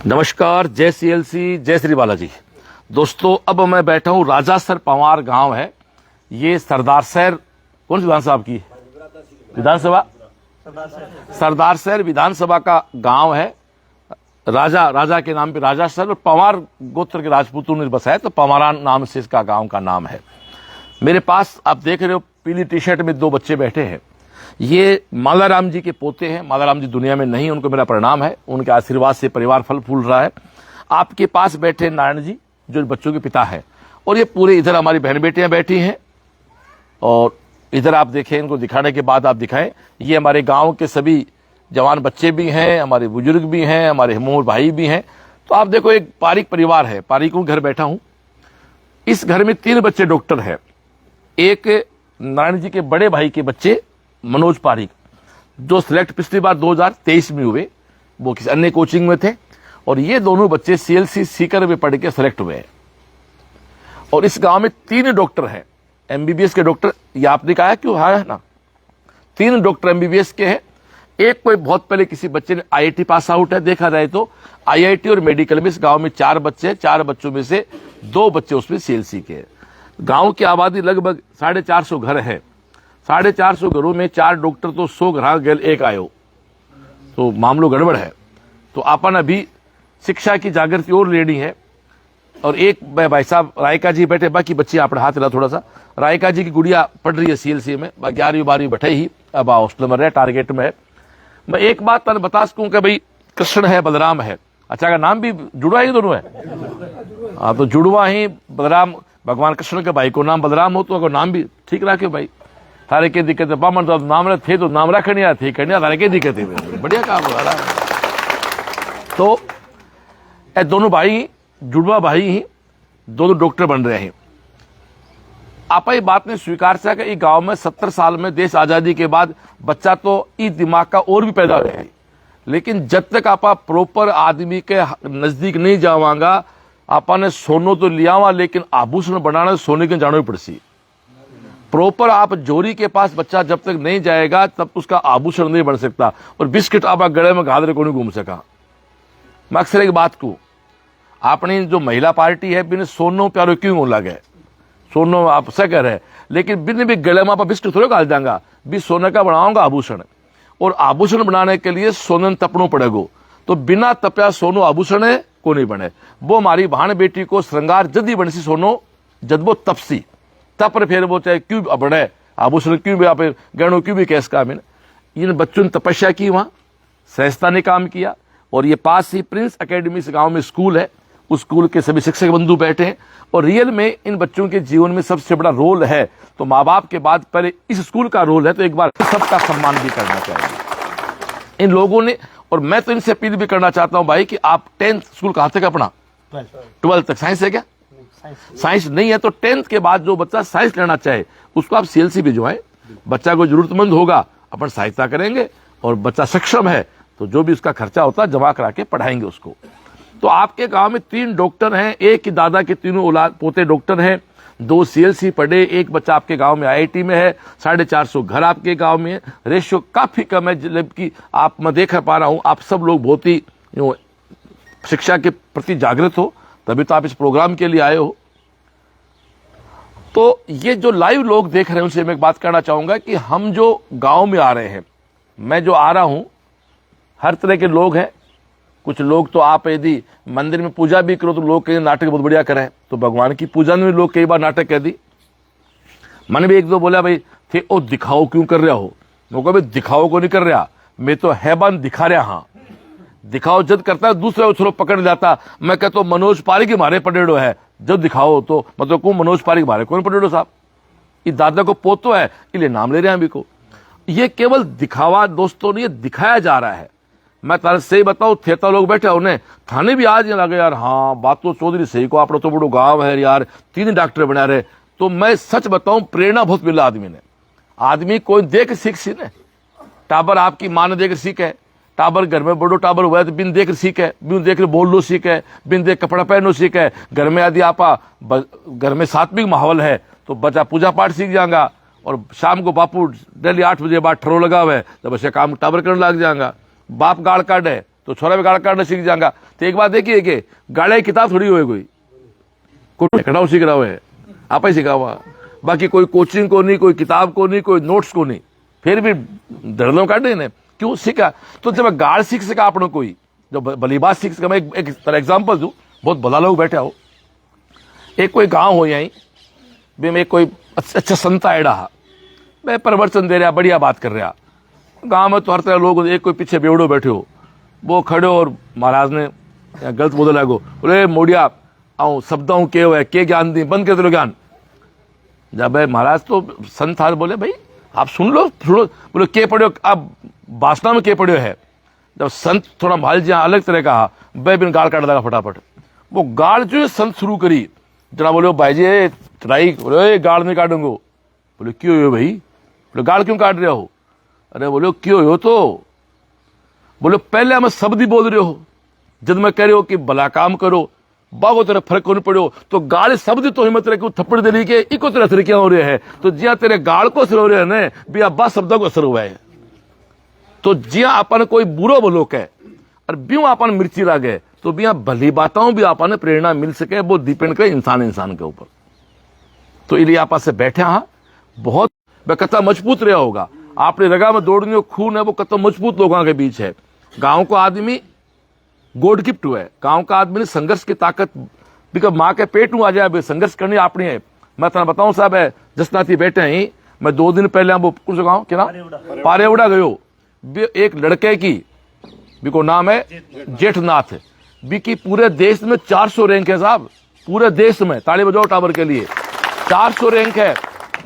नमस्कार, जय सीएलसी, जय श्री बालाजी। दोस्तों, अब मैं बैठा हूँ राजासर पंवार गांव है। ये सरदारसर कौन सी विधानसभा की विधानसभा सरदारसर विधानसभा का गांव है। राजा के नाम पे राजासर और पंवार गोत्र के राजपूतों ने बसा है, तो पंवारान नाम से इसका गांव का नाम है। मेरे पास आप देख रहे हो पीली टी शर्ट में दो बच्चे बैठे हैं। ये मालाराम जी के पोते हैं। मालाराम जी दुनिया में नहीं, उनको मेरा प्रणाम है। उनके आशीर्वाद से परिवार फल फूल रहा है। आपके पास बैठे नारायण जी जो बच्चों के पिता है, और ये पूरे इधर हमारी बहन बेटियां बैठी हैं। और इधर आप देखें, इनको दिखाने के बाद आप दिखाएं, ये हमारे गांव के सभी जवान बच्चे भी हैं, हमारे बुजुर्ग भी हैं, हमारे मोर भाई भी हैं। तो आप देखो, एक पारिक परिवार है। पारिकों के घर बैठा हूं। इस घर में 3 बच्चे डॉक्टर है। एक नारायण जी के बड़े भाई के बच्चे मनोज पारिक, जो सिलेक्ट पिछली बार 2023 में हुए, वो किसी अन्य कोचिंग में थे। और ये दोनों बच्चे सीएलसी सीकर में पढ़ के सिलेक्ट हुए हैं। और इस गांव में 3 डॉक्टर हैं, एमबीबीएस के डॉक्टर। ये आपने कहा क्यों है ना, 3 डॉक्टर एमबीबीएस के हैं। एक कोई बहुत पहले किसी बच्चे ने आईआईटी पास आउट है। देखा जाए तो आईआईटी और मेडिकल में इस गांव में 4 बच्चे हैं। 4 बच्चों में से 2 बच्चे उसमें सीएलसी के हैं। गांव की आबादी लगभग 450 घर है। 450 घरों में 4 डॉक्टर तो 100 घर गए, एक आयो, तो मामलो गड़बड़ है। तो अपन अभी शिक्षा की जागृति और लेनी है। और एक भाई साहब रायका जी बैठे, बाकी बच्चे अपने हाथ हिला थोड़ा सा। रायका जी की गुड़िया पढ़ रही है सीएलसी में, 11वीं 12वीं बैठे ही, अब हॉस्टल में रहे, टारगेट में है। मैं एक बात तन बता सकूं कि भाई कृष्ण है, बलराम है। अच्छा का नाम भी जुड़वा ही दोनों है। हाँ, तो जुड़वा ही बलराम, भगवान कृष्ण के भाई को नाम बलराम हो, तो अगर नाम भी ठीक रखे भाई। थारे के दिक्कत है पामन, तो नाम थे तो नाम रखने या थे करने, थारे के दिक्कत है। बढ़िया काम हो रहा है। तो ये दोनों भाई, जुड़वा भाई ही दोनों डॉक्टर बन रहे हैं। आप ये बात ने स्वीकार किया कि गांव में 70 साल में देश आजादी के बाद बच्चा तो ई दिमाग का और भी पैदा हुआ है। लेकिन जब तक आप प्रॉपर आदमी के नजदीक नहीं जावांगा, आपने सोनो तो लिया, लेकिन आभूषण बनाना सोने के जानो ही पड़सी। प्रॉपर आप जोरी के पास बच्चा जब तक नहीं जाएगा, तब उसका आभूषण नहीं बन सकता। और बिस्किट आप गले में घाधरे को नहीं घूम सका। मैं अक्सर एक बात को, आपने जो महिला पार्टी है, बिन सोनो प्यारो क्यों लगे, सोनो आप से कह रहे, लेकिन बिन भी गले में आप बिस्किट थोड़े घाल देंगे, भी सोने का बनाऊंगा आभूषण। और आभूषण बनाने के लिए सोनन तपनो पड़ेगो। तो बिना तपया सोनो आभूषण को नहीं बने। वो हमारी बहन बेटी को श्रृंगार जदी बनसी सोनो, जद वो तपसी तब फिर वो चाहे क्यों बने आभूषण, क्यों भी आप गहनों क्यों भी कैस काम। इन बच्चों ने तपस्या की, वहां सहजता ने काम किया। और ये पास ही प्रिंस एकेडमी से गांव में स्कूल है, उस स्कूल के सभी शिक्षक बंधु बैठे हैं। और रियल में इन बच्चों के जीवन में सबसे बड़ा रोल है, तो माँ बाप के बाद पहले इस स्कूल का रोल है। तो एक बार सबका सम्मान भी करना चाहिए इन लोगों ने। और मैं तो इनसे अपील भी करना चाहता हूं भाई कि आप 10th स्कूल कहां तक अपना 12th तक साइंस है क्या? साइंस नहीं है तो 10th के बाद जो बच्चा साइंस लेना चाहे उसको आप सीएलसी भिजवाएं। बच्चा को जरूरतमंद होगा, अपन सहायता करेंगे। और बच्चा सक्षम है तो जो भी उसका खर्चा होता है जमा करा के पढ़ाएंगे उसको। तो आपके गांव में 3 डॉक्टर हैं। एक की दादा के तीनों औलाद पोते डॉक्टर हैं। 2 सीएलसी पढ़े, एक बच्चा आपके गांव में आईआईटी में है। 450 घर आपके गांव में है। रेशियो काफी कम है, जबकि आप मैं देख पा रहा हूं आप सब लोग बहुत ही शिक्षा के प्रति जागृत हो, तभी तो आप इस प्रोग्राम के लिए आए हो। तो ये जो लाइव लोग देख रहे हैं उनसे मैं एक बात कहना चाहूंगा कि हम जो गांव में आ रहे हैं, मैं जो आ रहा हूं, हर तरह के लोग हैं। कुछ लोग तो आप यदि मंदिर में पूजा भी करो तो लोग कहीं नाटक बहुत बढ़िया करें, तो भगवान की पूजा में लोग कई बार नाटक कह दी। मैंने भी 1-2 बोला भाई थे ओ दिखाओ क्यों कर रहा हो। मैं भाई दिखाओ को नहीं कर रहा, मैं तो हैबान दिखा रहा। हाँ, दिखाओ जद करता है दूसरा उछलो पकड़ जाता। मैं कहता हूं मनोज पारिक के मारे पटेड़ो है, जब दिखाओ तो मतलब को मनोज पारिक मारे कौन पटेड़ो साहब, ये दादा को पोतो है, इसलिए नाम ले रहे हैं अभी को। ये केवल दिखावा दोस्तों ने, ये दिखाया जा रहा है। मैं तारे सही बताऊं, थेता लोग बैठे उन्हें थाने भी आज लगे यार, हाँ बात तो चौधरी सही को, आप तो बड़ो गांव है यार, 3 डॉक्टर बना रहे। तो मैं सच बताऊं, प्रेरणा बहुत मिला आदमी ने। आदमी कोई देख सीख सी ने, टाबर आपकी मां ने देख सीख है। टाबर घर में बड़ो टाबर हुआ है तो बिन देख सीख है, बिन देख बोल लो सीख है, बिन देख कपड़ा पहनो सीख है। घर में यदि आप घर में सात्विक माहौल है तो बच्चा पूजा पाठ सीख जाएगा। और शाम को बापू डेली 8 बजे बाद ठरो लगा हुआ है, तब ऐसे काम टाबर करने लग जाएगा। बाप गाड़ काटे तो छोरा भी गाड़ काटना सीख जाएगा। तो एक बात देखिए कि गाड़े की किताब थोड़ी हुए कोई कटाव सीख रहा है, आप ही सीखा हुआ, बाकी कोई कोचिंग को नहीं, कोई किताब को नहीं, कोई नोट्स को नहीं, फिर भी धड़लों काटे ने क्यों सीखा। तो जब गाड़ सीख सका अपने कोई, जब भली बात सीख सका, मैं एक एग्जाम्पल दूं, बहुत भला लोग बैठे हो, एक कोई गांव हो यहीं भी, मैं कोई अच्छा संत आएड़ा, मैं प्रवचन दे रहा, बढ़िया बात कर रहा, गांव में तो हर तरह लोग, एक कोई पीछे बेवड़ो बैठे हो, वो खड़े और महाराज ने गलत बोले लागो, बोले मोड़िया आऊं शब्दों के हुए के ज्ञान दी, बंद कर दो ज्ञान। जब महाराज तो संत हार बोले भाई आप सुन लो, बोले के पढ़ो, आप वासना में के पढ़ो है। जब संत थोड़ा माल जिया अलग तरह का, वह बिन गाड़ काट लगा फटाफट, वो गाड़ जो है संत शुरू करी, जना बोले भाई जी ट्राई, बोले गाड़ नहीं काटूंगो, बोले क्यों हो भाई, बोले गाड़ क्यों काट रहे हो, अरे बोले क्यों हो, तो बोले पहले हमें शब्द ही बोल रहे हो, जब मैं कह रहे हो कि भला काम करो, बागो तेरा फर्क नहीं पड़ो, तो गाड़ शब्द तो हिम्मत रहे थप्पड़ दे रही के इको तेरा असर क्या हो रहा है, तो जिया तेरे गाड़ को असर हो रहा है ना, बिया बा शब्दों को असर हुआ है। तो जिया अपन कोई बुरो बोलो के और ब्यों अपन मिर्ची लागे, तो बिया भली बातों भी अपन प्रेरणा मिल सके, वो डिपेंड करे इंसान के ऊपर। तो इसलिए आप से बैठे हाँ, बहुत कत्ता मजबूत रहा होगा, आपने रगा में दौड़ने खून है, वो कत्ता मजबूत लोगों के बीच है। गांव को आदमी गॉड गिफ्ट हुआ है, गांव का आदमी ने संघर्ष की ताकत, माँ के पेट में आ जाए संघर्ष करनी अपनी है। मैं तुम्हें बताऊं साहब है, जसनाथी बैठे हैं, मैं 2 दिन पहले वो कौन सा गाँव क्या नाम, पारेवड़ा गयो, एक लड़के की बिको नाम है जेठनाथ, बिकी पूरे देश में 400 रैंक है साहब, पूरे देश में, ताली बजाओ टावर के लिए, 400 रैंक है।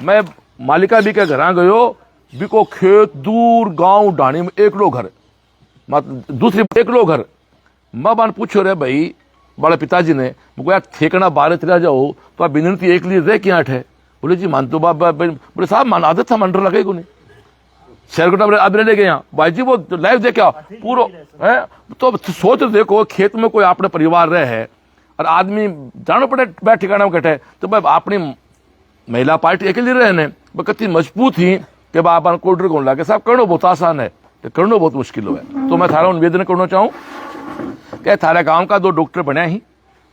मैं मालिका बी के घर गयो, बिको खेत दूर, गांव ढाणी में एकलो घर, दूसरी एकलो घर। मैं बान पूछो रे भाई बड़े पिताजी ने, मुझे यार ठेकना बारह चला जाओ तो आप बिनती एक लिए रह क्या है, बोले जी मान तो बाबा, बोले साहब मान आदत था मंडर लगे को नहीं, शहर को अब ले गए यहाँ भाई जी, वो लाइव देखे आओ पूरा है। तो सोच देखो खेत में कोई अपने परिवार रहे है और आदमी जानो पड़े बैठ ठिकाना में कटे, तो भाई अपनी महिला पार्टी अकेली रहे ने कति मजबूत ही कि बाबा कोल्डर को लागे साहब, करना बहुत आसान है, तो करना बहुत मुश्किल है। तो मैं थारा निवेदन करना चाहूँ कि थारे गांव का 2 डॉक्टर बने ही,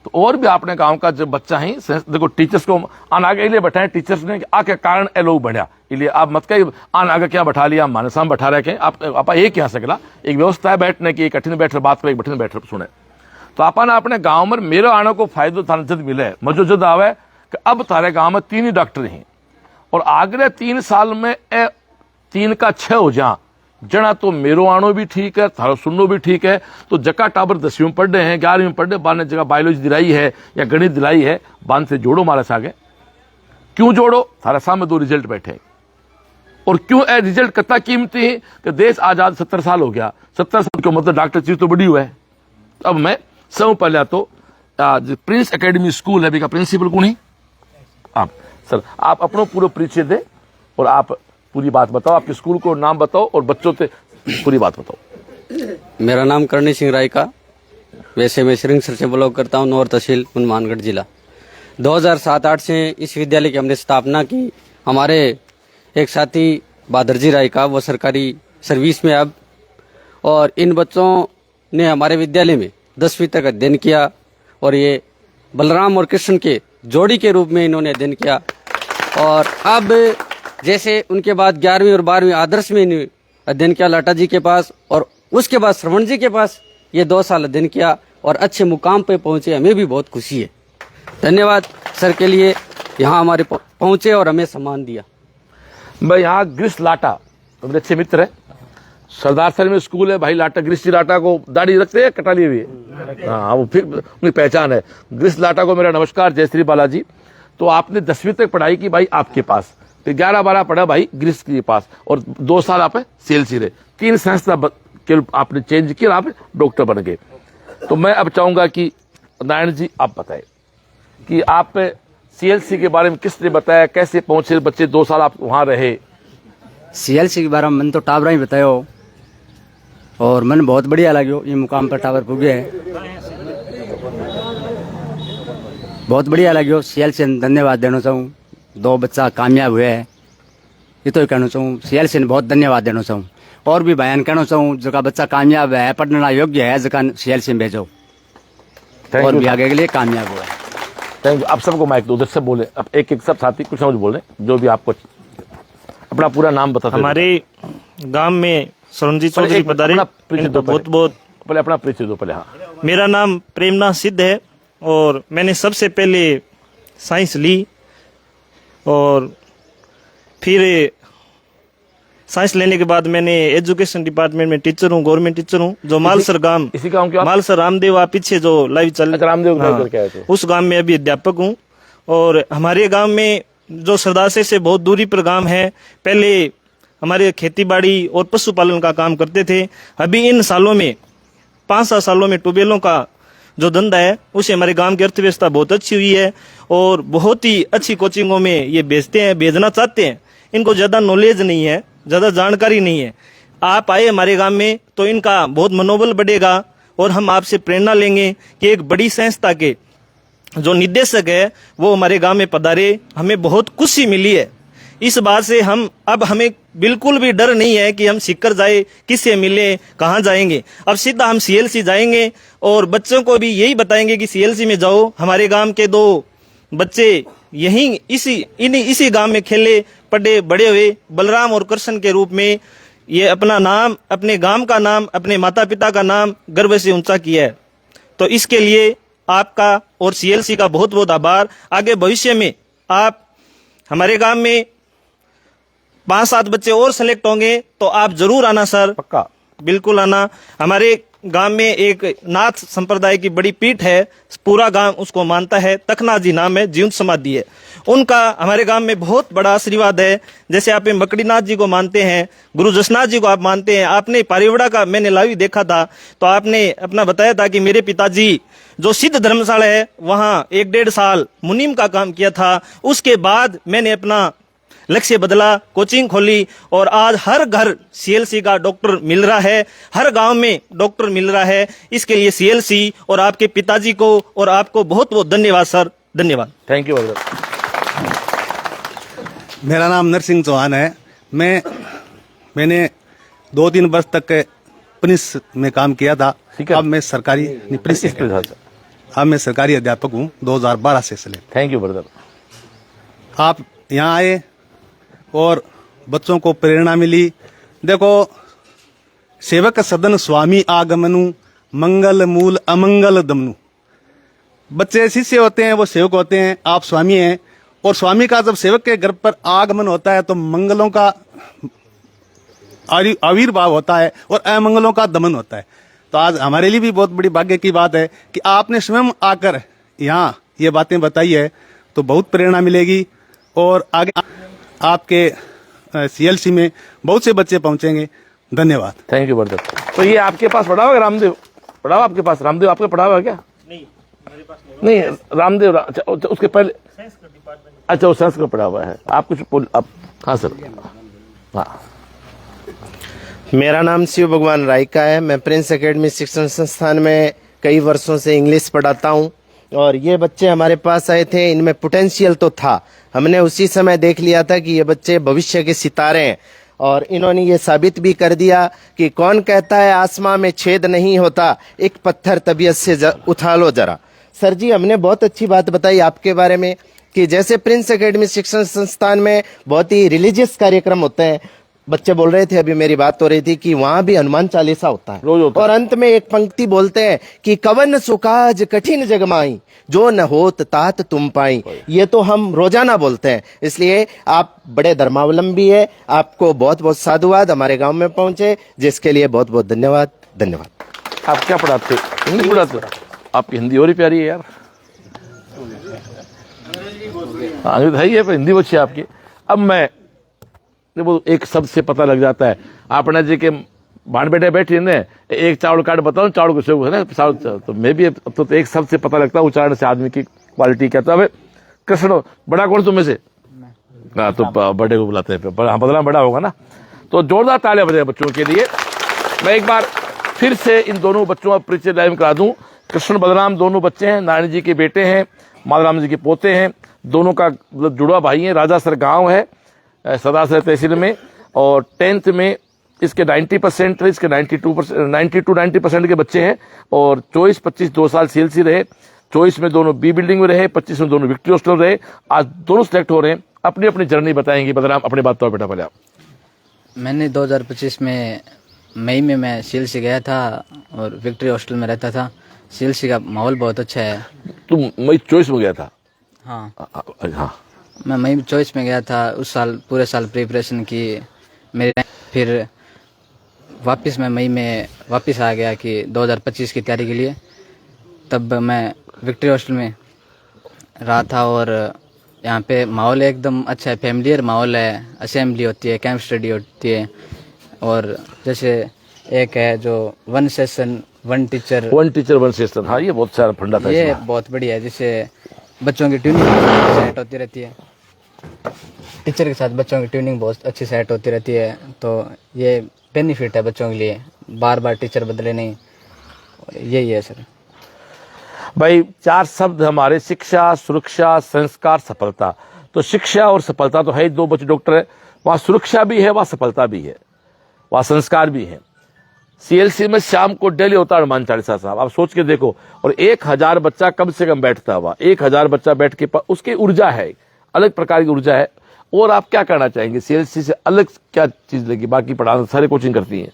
तो और भी अपने गांव का जो बच्चा ही, देखो टीचर्स को आन आगे इसलिए बैठाए, टीचर्स ने आके कारण ए लोग बढ़िया, इसलिए आप मत कही आन आगे क्या बैठा लिया, माने साम बैठा रखे आप एक यहाँ सकला, एक व्यवस्था है बैठने की, कठिन बैठ बात करें, कठिन बैठ सुने। तो अपन अपने गाँव में मेरे आने को फायदो थाने जद मिले, मजो जद आवे कि अब थारे गाँव में 3 ही डॉक्टर हैं, और आगरे 3 साल में 3 का 6 हो जा जना, तो मेरो आनो भी ठीक है, थारो सुननो भी ठीक है। तो जका टाबर 10वीं में पढ़ रहे हैं, 11वीं में पढ़ रहे, बान ने जगह बायोलॉजी दिलाई है या गणित दिलाई है, बान से जोड़ो मारे सागे, क्यों जोड़ो, थारे सामने 2 रिजल्ट बैठे, और क्यों ए रिजल्ट कत्ता कीमती है कि देश आजाद 70 साल हो गया, 70 साल का मतलब डॉक्टर चीज तो बड़ी हुआ है। अब मैं सब पहले तो प्रिंस एकेडमी स्कूल है, का प्रिंसिपल कौन है आप, सर आप अपना पूरा परिचय दे और आप पूरी बात बताओ, आपके स्कूल को नाम बताओ और बच्चों से पूरी बात बताओ। मेरा नाम करणी सिंह राय का, वैसे मैं श्रृंगसर से ब्लॉग करता हूँ, नौर तहसील हनुमानगढ़ जिला। 2007-8 से इस विद्यालय की हमने स्थापना की। हमारे एक साथी बहादुर जी राय का, वो सरकारी सर्विस में अब, और इन बच्चों ने हमारे विद्यालय में 10वीं तक अध्ययन किया, और ये बलराम और कृष्ण के जोड़ी के रूप में इन्होंने अध्ययन किया। और अब जैसे उनके बाद 11वीं और 12वीं आदर्श में इन्होंने अध्ययन किया लाटा जी के पास, और उसके बाद श्रवण जी के पास ये 2 साल अध्ययन किया और अच्छे मुकाम पे पहुंचे। हमें भी बहुत खुशी है। धन्यवाद सर के लिए, यहाँ हमारे पहुंचे और हमें सम्मान दिया। मैं यहाँ ग्रीस लाटा तो मेरे अच्छे मित्र है, सरदार सर में स्कूल है भाई, लाटा ग्रीस जी लाटा को दाढ़ी रखते हैं, कटा लिए हुए, हाँ वो फिर उनकी पहचान है। ग्रीस लाटा को मेरा नमस्कार, जय श्री बालाजी। तो आपने 10वीं तक पढ़ाई की भाई आपके पास, फिर 11-12 पढ़ा भाई ग्रीस के पास, और 2 साल आप सेल्सी रहे, 3 संस्था के आपने चेंज किया, आप डॉक्टर बन गए। तो मैं अब चाहूंगा कि नारायण जी आप बताएं कि आप CLC के बारे में किसने बताया, कैसे पहुंचे बच्चे, 2 साल आप वहां रहे। CLC के बारे में मैंने तो टावरा ही बतायो, और मन बहुत बढ़िया लगे, ये मुकाम पर टावर पुगे है, बहुत बढ़िया लगे। CLC ने धन्यवाद देना चाहूँ, 2 बच्चा कामयाब हुए है, ये तो कहना चाहूँ। CLC ने बहुत धन्यवाद देना चाहूँ। और भी बयान कहना चाहूँ जगह बच्चा कामयाब है, पढ़ना योग्य है, जगह CLC में भेजो और भी आगे के लिए कामयाब हुआ। Thank you. आप सबको माइक दो, उधर से बोले, अब एक एक सब साथी कुछ ना कुछ बोले, जो भी आपको अपना पूरा नाम बता। हमारे गांव में सरनजीत चौधरी पधारे, इनको बहुत बहुत पहले अपना परिचय दो पहले। हाँ, मेरा नाम प्रेमनाथ सिद्ध है और मैंने सबसे पहले साइंस ली और फिर साइंस लेने के बाद मैंने एजुकेशन डिपार्टमेंट में टीचर हूँ, गवर्नमेंट टीचर हूँ, जो मालसर गांव, इसी गांव के आप? मालसर रामदेव, आप पीछे जो लाइव चल अच्छा, रामदेव हाँ, करके आए थे। उस गांव में अभी अध्यापक हूँ। और हमारे गांव में जो सरदारसे से बहुत दूरी पर गांव है, पहले हमारे खेती बाड़ी और पशुपालन का काम करते थे। अभी इन सालों में 5-7 सालों में ट्यूबवेलों का जो धंधा है उससे हमारे गांव की अर्थव्यवस्था बहुत अच्छी हुई है और बहुत ही अच्छी कोचिंगों में ये भेजना चाहते हैं। इनको ज़्यादा नॉलेज नहीं है, ज़्यादा जानकारी नहीं है। आप आए हमारे गांव में तो इनका बहुत मनोबल बढ़ेगा और हम आपसे प्रेरणा लेंगे कि एक बड़ी संस्था के जो निदेशक है वो हमारे गांव में पधारे। हमें बहुत खुशी मिली है इस बात से। अब हमें बिल्कुल भी डर नहीं है कि हम सीकर जाए, किससे मिले, कहाँ जाएंगे। अब सीधा हम CLC जाएंगे और बच्चों को भी यही बताएंगे कि CLC में जाओ। हमारे गांव के 2 बच्चे यहीं इसी गांव में खेले पढ़े बड़े हुए, बलराम और कृष्ण के रूप में। ये अपना नाम, अपने गांव का नाम, अपने माता पिता का नाम गर्व से ऊंचा किया है। तो इसके लिए आपका और CLC का बहुत बहुत आभार। आगे भविष्य में आप हमारे गांव में 5-7 बच्चे और सेलेक्ट होंगे तो आप जरूर आना सर, पक्का बिल्कुल आना। हमारे गांव में एक नाथ संप्रदाय की बड़ी पीठ है, पूरा गांव उसको मानता है, तखना जी नाम है, जीवंत समाधि है उनका। हमारे गांव में बहुत बड़ा आशीर्वाद है। जैसे आप मकड़ीनाथ जी को मानते हैं, गुरु जसनाथ जी को आप मानते हैं। आपने पारिवड़ा का मैंने लाइव देखा था तो आपने अपना बताया था कि मेरे पिताजी जो सिद्ध धर्मशाला है वहां 1-1.5 साल मुनीम का काम किया था। उसके बाद मैंने अपना लक्ष्य बदला, कोचिंग खोली और आज हर घर CLC का डॉक्टर मिल रहा है, हर गांव में डॉक्टर मिल रहा है। इसके लिए CLC और आपके पिताजी को और आपको बहुत बहुत धन्यवाद सर, धन्यवाद। Thank you. मेरा नाम नरसिंह चौहान है। मैंने 2-3 वर्ष तक प्रिंस में काम किया था। अब मैं सरकारी अध्यापक हूँ 2012 से सिलेक्ट। Thank you brother. आप यहाँ आए और बच्चों को प्रेरणा मिली। देखो, सेवक सदन स्वामी आगमनु, मंगल मूल अमंगल दमनु। बच्चे शिष्य होते हैं, वो सेवक होते हैं, आप स्वामी हैं। और स्वामी का जब सेवक के घर पर आगमन होता है तो मंगलों का आविर्भाव होता है और अमंगलों का दमन होता है। तो आज हमारे लिए भी बहुत बड़ी भाग्य की बात है कि आपने स्वयं आकर यहाँ ये बातें बताई है, तो बहुत प्रेरणा मिलेगी और आगे आपके CLC में बहुत से बच्चे पहुंचेंगे। धन्यवाद। Thank you brother. तो ये आपके पास पढ़ा हुआ रामदेव? पढ़ा हुआ आपके पास? रामदेव आपके पढ़ा हुआ क्या? नहीं, मेरे पास नहीं, रामदेव उसके पहले अच्छा वो साइंस का पढ़ा हुआ है। आप कुछ आप? हाँ सर। हाँ, मेरा नाम शिव भगवान रायका है। मैं प्रिंस एकेडमी शिक्षण संस्थान में कई वर्षों से इंग्लिश पढ़ाता हूँ और ये बच्चे हमारे पास आए थे, इनमें पोटेंशियल तो था। हमने उसी समय देख लिया था कि ये बच्चे भविष्य के सितारे हैं और इन्होंने ये साबित भी कर दिया कि कौन कहता है आसमां में छेद नहीं होता, एक पत्थर तबीयत से उठा लो जरा। सर जी, हमने बहुत अच्छी बात बताई आपके बारे में कि जैसे प्रिंस एकेडमी शिक्षण संस्थान में बहुत ही रिलीजियस कार्यक्रम होते हैं। बच्चे बोल रहे थे, अभी मेरी बात हो रही थी कि वहां भी हनुमान चालीसा होता है रोज होता और अंत में एक पंक्ति बोलते हैं कि कवन सुकाज कठिन जगमाई, जो न होत तात तुम पाई। ये तो हम रोजाना बोलते हैं। इसलिए आप बड़े धर्मावलंबी है, आपको बहुत बहुत साधुवाद। हमारे गांव में पहुंचे जिसके लिए बहुत बहुत धन्यवाद। धन्यवाद। आप क्या पढ़ाते? हिंदी पढ़ाते? आपकी हिंदी और ही प्यारी है यार। अंग्रेजी है ही है पर हिंदी अच्छी है आपकी। अब मैं वो एक शब्द से पता लग जाता है। आपने जी के बाण बेटे बैठी ने एक चावल काट बताओ, चावल को सेव है ना, तो मैं भी अब तो एक शब्द से पता लगता है उच्चारण से आदमी की क्वालिटी क्या। तो अब कृष्ण बड़ा कौन तुम्हें से? हाँ, तो बड़े को बुलाते हैं, बदला बड़ा होगा ना। तो जोरदार तालियां बजाए बच्चों के लिए। मैं एक बार फिर से इन दोनों बच्चों का परिचय लाइव करा दूं। कृष्ण बलराम दोनों बच्चे हैं, नारायण जी के बेटे हैं, माधवराम जी के पोते हैं। दोनों का जुड़वा भाई है। राजासर गांव है सरदारसर तहसील में और 10th में इसके 90% इसके 90% के बच्चे हैं और 24-25 2 साल CLC रहे, 24 में दोनों बी बिल्डिंग में रहे, 25 में दोनों विक्ट्री हॉस्टल रहे। आज दोनों सिलेक्ट हो रहे हैं, अपनी अपनी जर्नी बताएंगे। बदनाम अपनी बात तो बेटा पहले आप। मैंने 2025 में मई में मैं CLC गया था और विक्ट्री हॉस्टल में रहता था। CLC का माहौल बहुत अच्छा है। तुम मई 24 में गया था? हाँ, हाँ, मैं मई 24 में गया था। उस साल पूरे साल प्रिपरेशन की मेरे, फिर वापस मैं मई में वापस आ गया कि 2025 की तैयारी के लिए। तब मैं विक्ट्री हॉस्टल में रहा था और यहाँ पे माहौल एकदम अच्छा है, फैमिलियर माहौल है। असेंबली होती है, कैंप स्टडी होती है और जैसे एक है जो 1 सेशन 1 टीचर 1 टीचर 1 सेशन। हाँ, ये बहुत सारा फंडा था ये इसमें। बहुत बढ़िया है, जिससे बच्चों की ट्यूनिंग सेट होती रहती है। टीचर के साथ बच्चों की ट्यूनिंग बहुत अच्छी सेट होती रहती है, तो ये बेनिफिट है बच्चों के लिए, बार बार टीचर बदले नहीं। यही है सर। भाई 4 शब्द हमारे: शिक्षा, सुरक्षा, संस्कार, सफलता। तो शिक्षा और सफलता तो है, 2 बच्चे डॉक्टर है, वहाँ सुरक्षा भी है, वहाँ सफलता भी है, वहाँ संस्कार भी है। CLC में शाम को डेली होता है हनुमान चालीसा साहब, आप सोच के देखो। और 1000 बच्चा कम से कम बैठता हुआ, 1000 बच्चा बैठ के उसकी ऊर्जा है, अलग प्रकार की ऊर्जा है। और आप क्या करना चाहेंगे? CLC से अलग क्या चीज लगी? बाकी पढ़ाना सारे कोचिंग करती है?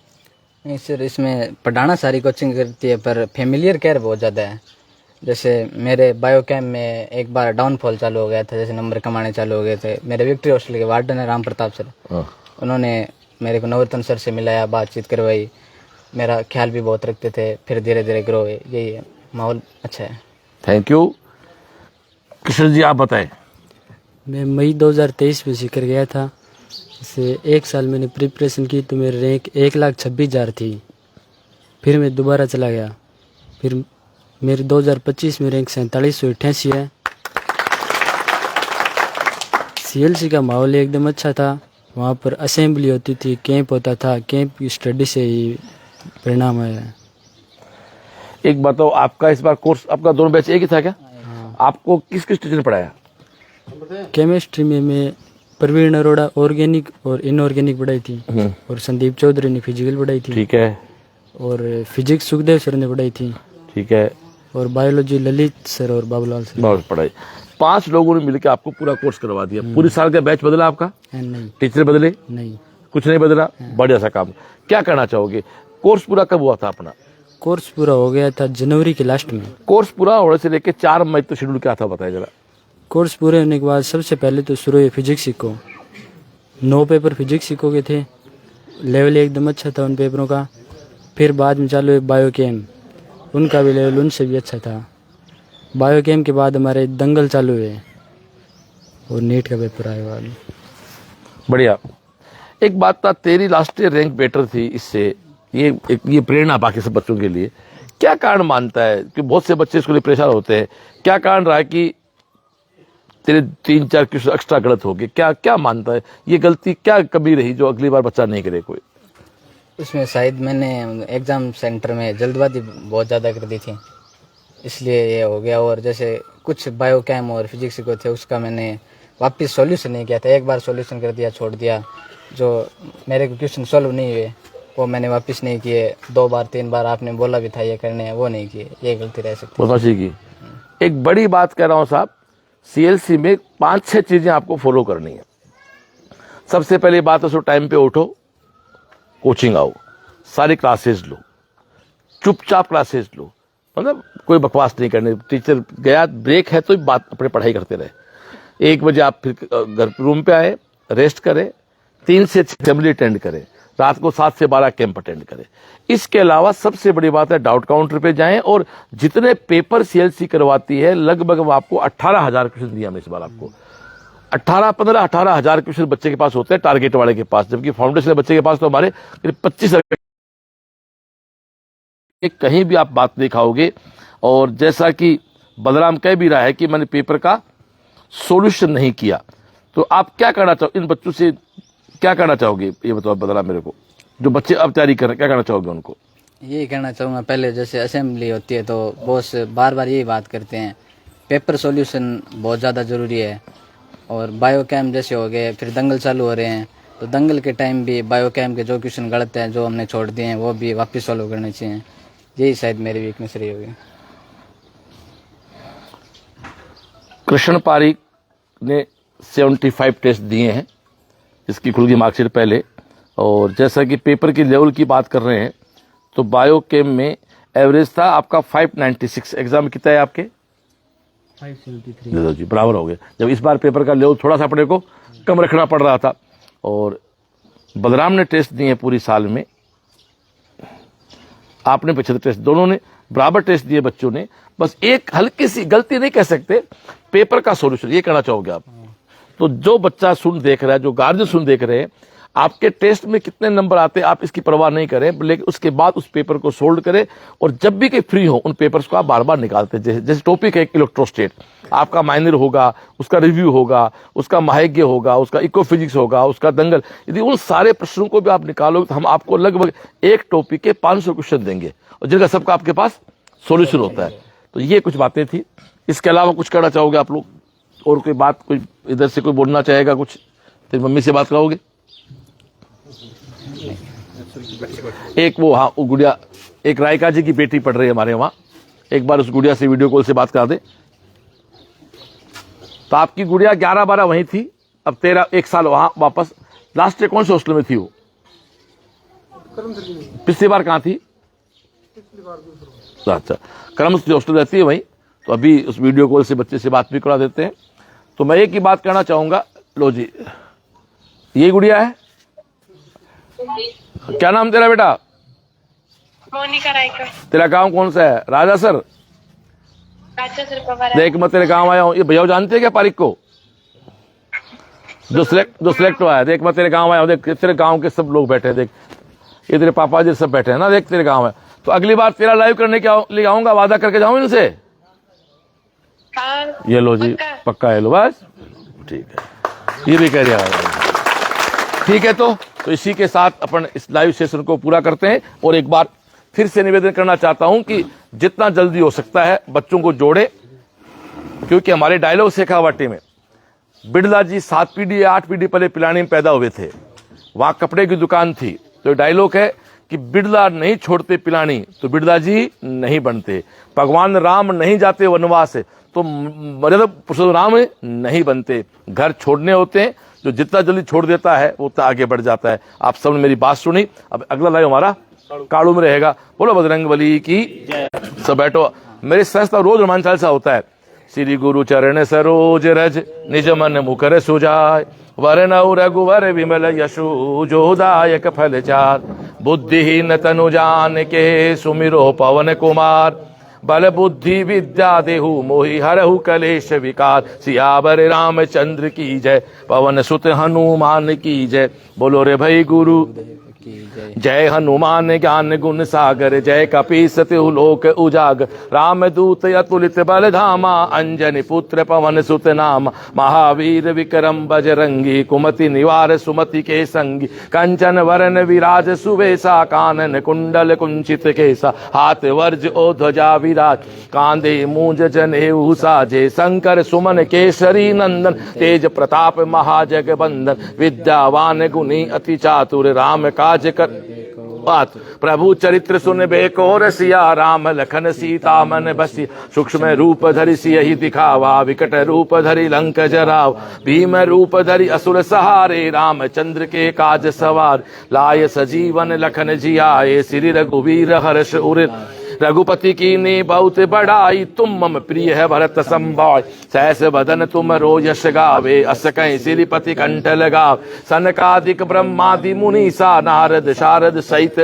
नहीं सर, इसमें पढ़ाना सारी कोचिंग करती है, पर फैमिलियर केयर बहुत ज़्यादा है। जैसे मेरे बायो कैम्प में एक बार डाउनफॉल चालू हो गया था, जैसे नंबर कमाने चालू हो गए थे। मेरे विक्ट्री हॉस्टल के वार्डन है राम प्रताप सर, उन्होंने मेरे को नवरत्न सर से मिलाया, बातचीत करवाई, मेरा ख्याल भी बहुत रखते थे। फिर धीरे धीरे ग्रो हुए। यही है, माहौल अच्छा है। Thank you. किशन जी आप बताएं। मैं मई 2023 में सीकर गया था। इससे 1 साल मैंने प्रिपरेशन की तो मेरी रैंक 1,26,000 थी। फिर मैं दोबारा चला गया, फिर मेरी 2025 में रैंक 4788 है। CLC का माहौल एकदम अच्छा था, वहाँ पर असेंबली होती थी, कैंप होता था, कैंप की स्टडी से ही परिणाम है। एक बताओ, आपका इस बार कोर्स, आपका दोनों बैच एक ही था क्या? आपको किस किस टीचर ने पढ़ाया? केमिस्ट्री में मैं प्रवीण अरोड़ा ऑर्गेनिक और इनऑर्गेनिक पढ़ाई थी, और संदीप चौधरी ने फिजिकल पढ़ाई थी। ठीक है। और फिजिक्स सुखदेव सर ने पढ़ाई थी। ठीक है। और बायोलॉजी ललित सर और बाबूलाल सर। बहुत पढ़ाई। 5 लोगों ने मिलकर आपको पूरा कोर्स करवा दिया। पूरी साल का बैच बदला आपका? नहीं, टीचर बदले? नहीं, कुछ नहीं बदला। बढ़िया सा काम। क्या करना चाहोगे? कोर्स पूरा कब हुआ था अपना? कोर्स पूरा हो गया था जनवरी के लास्ट में। कोर्स पूरा होने से लेके 4 मई तो शेड्यूल क्या था बताइए जरा। कोर्स पूरे होने के बाद सबसे पहले तो शुरू हुई फिजिक्स सीखो। 9 पेपर फिजिक्स सीखोगे थे, लेवल एकदम अच्छा था उन पेपरों का। फिर बाद में चालू हुए बायो कैम, उनका भी लेवल उनसे भी अच्छा था। बायो कैम के बाद हमारे दंगल चालू हुए और नीट का पेपर आया बाद। बढ़िया। एक बात था, तेरी लास्ट ईयर रैंक बेटर थी, इससे ये प्रेरणा बाकी सब बच्चों के लिए। क्या कारण मानता है कि बहुत से बच्चे इसके लिए परेशान होते हैं? क्या कारण रहा है कि तेरे 3-4 क्वेश्चन एक्स्ट्रा गलत हो गए? क्या मानता है, ये गलती क्या कमी रही जो अगली बार बच्चा नहीं करे कोई? उसमें शायद मैंने एग्ज़ाम सेंटर में जल्दबाजी बहुत ज़्यादा कर दी थी, इसलिए ये हो गया। और जैसे कुछ बायो कैम और फिजिक्स को थे, उसका मैंने वापस सॉल्यूशन नहीं किया था। एक बार सॉल्यूशन कर दिया, छोड़ दिया। जो मेरे को क्वेश्चन सॉल्व नहीं हुए वो मैंने वापस नहीं किए। 2 बार 3 बार आपने बोला भी था ये करने हैं, वो नहीं किए। ये गलती रह सकती है। एक बड़ी बात कह रहा हूँ साहब, CLC में 5-6 चीजें आपको फॉलो करनी है। सबसे पहली बात है, टाइम पे उठो, कोचिंग आओ, सारी क्लासेस लो, चुपचाप क्लासेस लो, मतलब कोई बकवास नहीं करनी। टीचर गया, ब्रेक है तो बात अपनी पढ़ाई करते रहे। 1 बजे आप फिर घर रूम पे आए, रेस्ट करें, 3 से 6 असेंबली अटेंड करें, रात को 7 से 12 कैंप अटेंड करें। इसके अलावा सबसे बड़ी बात है, डाउट काउंटर पे जाएं और जितने पेपर CLC करवाती है, लगभग आपको 18,000 क्वेश्चन दिया हमने इस बार आपको। 18,000 क्वेश्चन बच्चे के पास होते हैं, टारगेट वाले के पास, जबकि फाउंडेशन बच्चे के पास तो हमारे 25,000। कहीं भी आप बात नहीं खाओगे। और जैसा कि बलराम कह भी रहा है कि मैंने पेपर का सॉल्यूशन नहीं किया, तो आप क्या करना चाहो, इन बच्चों से क्या करना चाहोगे? ये बताओ बलराम मेरे को, जो बच्चे अब तैयारी कर रहे हैं, क्या करना चाहोगे उनको? यही कहना चाहूँगा, पहले जैसे असेंबली होती है तो बॉस बार बार यही बात करते हैं, पेपर सॉल्यूशन बहुत ज़्यादा ज़रूरी है। और बायो कैम जैसे हो गए, फिर दंगल चालू हो रहे हैं, तो दंगल के टाइम भी बायोकेम के जो क्वेश्चन गलत हैं, जो हमने छोड़ दिए हैं, वो भी वापस सॉल्व करने चाहिए। यही शायद मेरी वीकनेस रही होगी। कृष्ण पारिक ने 75 टेस्ट दिए हैं, इसकी खुल की मार्कशीट पहले। और जैसा कि पेपर की लेवल की बात कर रहे हैं तो बायोकेम में एवरेज था आपका 596। एग्जाम में कितना है आपके? 573 जी, बराबर हो गए। जब इस बार पेपर का लेवल थोड़ा सा अपने को कम रखना पड़ रहा था। और बलराम ने टेस्ट दिए पूरी साल में, आपने 75 टेस्ट, दोनों ने बराबर टेस्ट दिए बच्चों ने। बस एक हल्की सी गलती नहीं कह सकते, पेपर का सॉल्यूशन ये कहना चाहोगे आप? तो जो बच्चा सुन देख रहा है, जो गार्जियन सुन देख रहे हैं, आपके टेस्ट में कितने नंबर आते हैं आप इसकी परवाह नहीं करें, लेकिन उसके बाद उस पेपर को सोल्व करें। और जब भी कहीं फ्री हो उन पेपर्स को आप बार बार निकालते हैं। जैसे टॉपिक है इलेक्ट्रोस्टेट, आपका माइनर होगा, उसका रिव्यू होगा, उसका महायज्ञ होगा, उसका इको फिजिक्स होगा, उसका दंगल, यदि उन सारे प्रश्नों को भी आप निकालोगे तो हम आपको लगभग एक टॉपिक के 500 क्वेश्चन देंगे और जिनका सबका आपके पास सॉल्यूशन होता है। तो ये कुछ बातें थी। इसके अलावा कुछ कहना चाहोगे आप लोग? और कोई बात, कोई इधर से कोई बोलना चाहेगा कुछ? तेरी मम्मी से बात करोगे? एक वो, हाँ, वो गुड़िया, एक रायका जी की बेटी पढ़ रही है हमारे वहां, एक बार उस गुड़िया से वीडियो कॉल से बात करा दे। तो आपकी गुड़िया 11-12 वहीं थी, अब 1 साल वहां वापस। लास्ट ईयर कौन से हॉस्टल में थी वो? पिछली बार कहाँ थी? अच्छा, करम से हॉस्टल रहती है वहीं। तो अभी उस वीडियो कॉल से बच्चे से बात भी करा देते हैं। तो मैं एक ही बात कहना चाहूंगा, लो जी, ये गुड़िया है, क्या नाम तेरा बेटा? मोनिका रायका। तेरा गांव कौन सा है? राजा सर। देख, मैं तेरे गांव आया हूँ। ये भैया जानते हैं क्या पारिक को, जो सिलेक्ट हुआ है? देख, मैं तेरे गांव आया हूँ। देख, तेरे गांव के सब लोग बैठे हैं। देख, ये तेरे पापा जी सब बैठे हैं ना। देख, तेरे गांव है। तो अगली बार तेरा लाइव करने के लिए आऊंगा, वादा करके जाऊं इनसे। ये लो जी, पक्का है। लो बस, ठीक है, ये भी कह रहा है। ठीक है, तो इसी के साथ अपन इस लाइव सेशन को पूरा करते हैं। और एक बार फिर से निवेदन करना चाहता हूं कि जितना जल्दी हो सकता है बच्चों को जोड़े, क्योंकि हमारे डायलॉग शेखावाटी में बिड़ला जी 7 पीढ़ी या 8 पीढ़ी पहले पिलानी में पैदा हुए थे। वहां कपड़े की दुकान थी। तो डायलॉग है कि बिड़ला नहीं छोड़ते पिलानी तो बिड़ला जी नहीं बनते। भगवान राम नहीं जाते वनवास तो पुरुषोत्तम राम नहीं बनते। घर छोड़ने होते हैं, जो जितना जल्दी छोड़ देता है वो उतना आगे बढ़ जाता है। आप सबने मेरी बात सुनी। अब अगला लाइव हमारा काड़ू में रहेगा। बोलो बजरंगबली की जय। सब बैठो। मेरी संस्था रोज हनुमान चालीसा होता है। श्री गुरु चरण सरोज रज निज मन मुकर सुजाय वरनौ रघुवर विमल यशु जोदायक फल चार बुद्धिहीन तनु जान के सुमिरो पवन कुमार बल बुद्धि विद्या देहु मोहि हरहु कलेश विकार सियावर रामचंद्र की जय पवन सुत हनुमान की जय। बोलो रे भाई गुरु जय हनुमान ज्ञान गुण सागर जय कपीस तिहु लोक उजागर राम दूत अतुलित बल धामा अंजनी पुत्र पवन सुत नाम महावीर विक्रम बजरंगी कुमति निवार सुमति के संगी कंचन वरन विराज सुवेशा कानन कुंडल कुंचित केसा हाथ वर्ज ओ ध्वजा विराज कांधे मूंज जनेऊ साजे शंकर सुमन केसरी नंदन तेज प्रताप महाजगबंदन विद्यावान गुणी अति चातुर राम काज कर बात प्रभु चरित्र सुन बेको रसिया राम लखन सीता मन बसी सूक्ष्म रूप धरि सियहि दिखावा विकट रूप धरि लंक जराव भीम रूप धरि असुर सहारे रामचंद्र के काज सवार लाय सजीवन लखन जियाए श्री रघुवीर हर्ष उर रघुपति की ने बहुत बड़ाई तुम मम प्रिय है भरत संभाय सहस बदन तुम रो यश गावे अस कहीं श्रीपति कंठ लगाव सनकादिक ब्रह्मादि मुनीसा नारद शारद सहित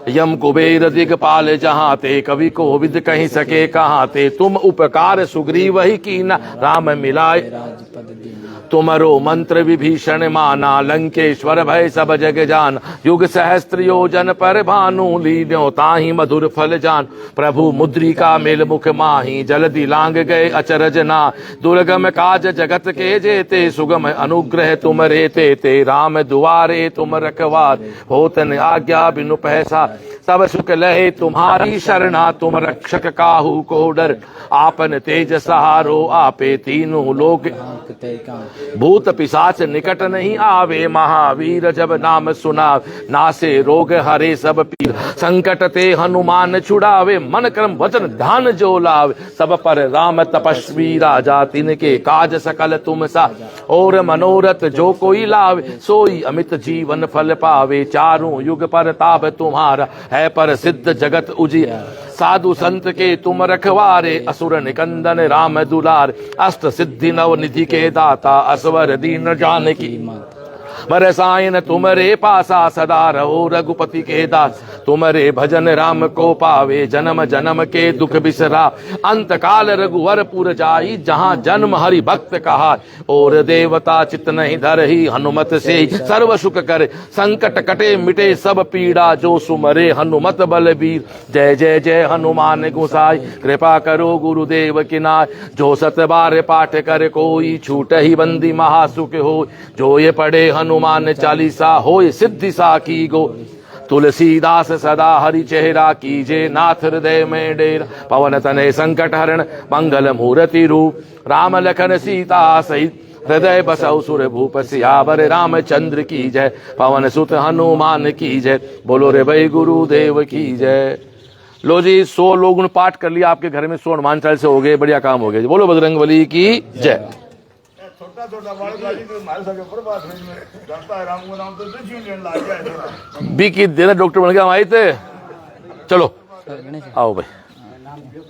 यम कुबेर दिगपाल जहाँ ते कवि को विद कहीं सके कहाँ ते तुम उपकार सुग्रीव ही कीना राम मिलाए तुमरो मंत्र विभीषण माना लंकेश्वर भय सब जग जान युग सहस्त्र योजन पर भानु लीन्यो ताहि मधुर फल जान प्रभु मुद्रिका मेल मुख माही जल्दी लांग गए अचरज ना दुर्गम काज जगत के जेते सुगम अनुग्रह तुम रेते ते राम दुआरे तुम रखवार होतन आज्ञा बिनु पैसा तब सुख लहे तुम्हारी शरणा, तुम रक्षक काहू को डर, आपन तेज सहारो आपे तीनों लोक, भूत पिशाच निकट नहीं आवे, महावीर जब नाम सुना, नासे रोग हरे सब पीर, संकट ते हनुमान छुड़ावे, मन कर्म वचन ध्यान जो लावे, सब पर राम तपस्वी राजा, तिनके काज सकल तुम सा, और मनोरथ जो कोई लावे, सोई अमित जीवन फल पावे, चारों युग पर ताप तुम्हारा, है पर सिद्ध जगत उजिया, साधु संत के तुम रखवारे, असुर निकंदन राम दुलार, अष्ट सिद्धि नव निधि के दाता, असवर दीन जानकी बरसायन तुमरे पासा, सदा रहो रघुपति के दास, तुमरे भजन राम को पावे, जन्म जन्म के दुख बिसरा, अंत काल रघुवर पुर जाई, जहाँ जन्म हरि भक्त कहा, और देवता चित नहीं धरही, हनुमत से सर्व सुख करे, संकट कटे मिटे सब पीड़ा, जो सुमरे हनुमत बलबीर, जय जय जय हनुमान गोसाई, कृपा करो गुरुदेव की नाय, जो सत बार पाठ कर कोई, छूट ही बंदी महासुख हो, जो ये पढ़े हनुमान चालीसा, होय सिद्धि सा की गो, तुलसीदास सदा हरि चेहरा, कीजे नाथ हृदय में डेरा, पवन तनय संकट हरण, मंगल मूर्ति रूप, राम लखन सीता सहित, हृदय बसौ सुर भूप, सियावर रामचंद्र की जय, पवन सुत हनुमान की जय, बोलो रे भाई गुरुदेव की जय। लो जी 100 लोगों ने पाठ कर लिया आपके घर में, 100 हनुमान चालीसा हो गए, बढ़िया काम हो गया, बोलो बजरंगबली की जय। बी की देना डॉक्टर बन गया, हम आए थे, चलो आओ भाई।